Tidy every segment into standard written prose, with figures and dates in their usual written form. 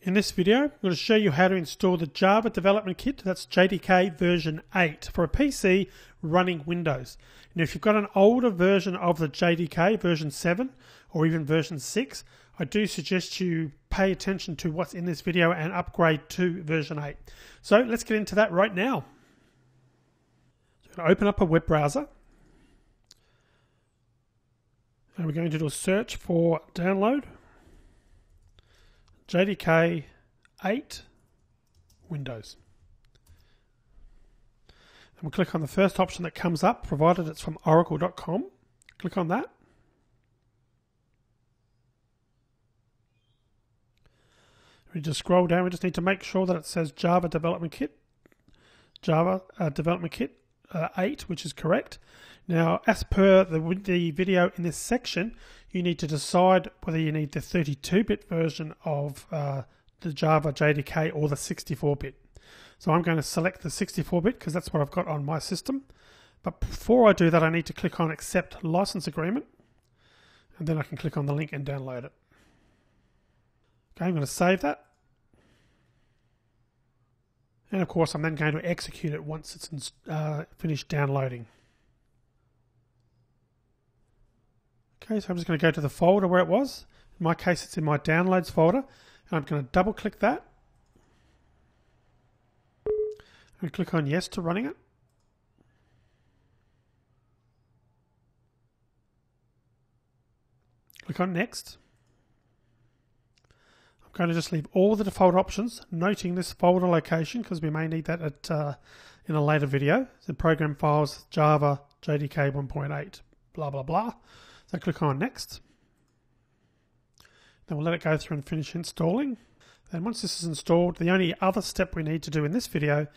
In this video, I'm going to show you how to install the Java Development Kit, that's JDK version 8, for a PC running Windows. Now, if you've got an older version of the JDK, version 7, or even version 6, I do suggest you pay attention to what's in this video and upgrade to version 8. So let's get into that right now. So I'm going to open up a web browser. And we're going to do a search for download. JDK 8 Windows. And we'll click on the first option that comes up, provided it's from oracle.com. Click on that. We just scroll down. We just need to make sure that it says Java Development Kit. Java Development Kit 8, which is correct. Now, as per the video in this section, you need to decide whether you need the 32-bit version of the Java JDK or the 64-bit. So I'm going to select the 64-bit because that's what I've got on my system. But before I do that, I need to click on Accept License Agreement, and then I can click on the link and download it. Okay, I'm going to save that. And of course, I'm then going to execute it once it's finished downloading. Okay, so I'm just going to go to the folder where it was. In my case, it's in my Downloads folder. And I'm going to double click that. I'm going to click on Yes to running it. Click on Next. I'm going to just leave all the default options, noting this folder location because we may need that in a later video. So program files, Java, JDK 1.8, blah, blah, blah. So click on Next. Then we'll let it go through and finish installing. And once this is installed, the only other step we need to do in this video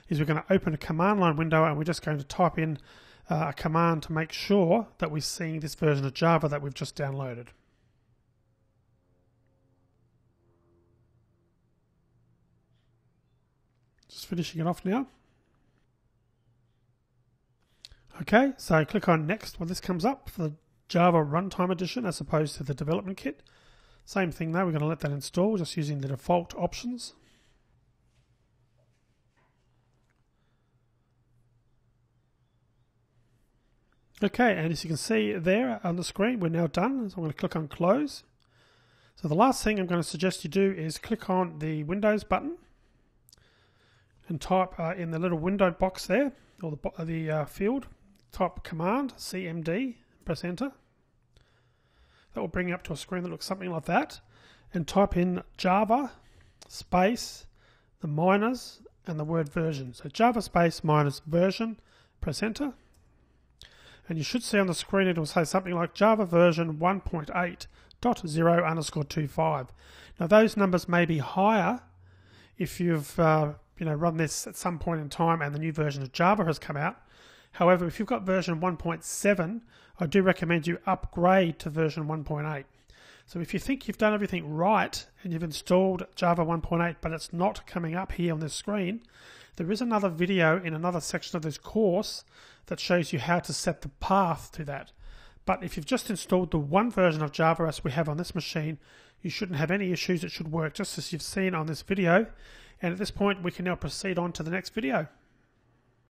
is we're going to open a command line window and we're just going to type in a command to make sure that we're seeing this version of Java that we've just downloaded. Just finishing it off now. Okay, so click on Next when this comes up for the Java Runtime Edition as opposed to the Development Kit. Same thing though, we're going to let that install just using the default options. Okay, and as you can see there on the screen, we're now done. So I'm going to click on Close. So the last thing I'm going to suggest you do is click on the Windows button and type in the little window box there, or the field, type Command CMD, press Enter. That will bring you up to a screen that looks something like that, and type in Java space the minus and the word version. So Java space minus version, press Enter. And you should see on the screen it will say something like Java version 1.8.0_25. Now those numbers may be higher if you've run this at some point in time and the new version of Java has come out. However, if you've got version 1.7, I do recommend you upgrade to version 1.8. So if you think you've done everything right and you've installed Java 1.8 but it's not coming up here on this screen, there is another video in another section of this course that shows you how to set the path to that. But if you've just installed the one version of Java as we have on this machine, you shouldn't have any issues. It should work just as you've seen on this video. And at this point, we can now proceed on to the next video.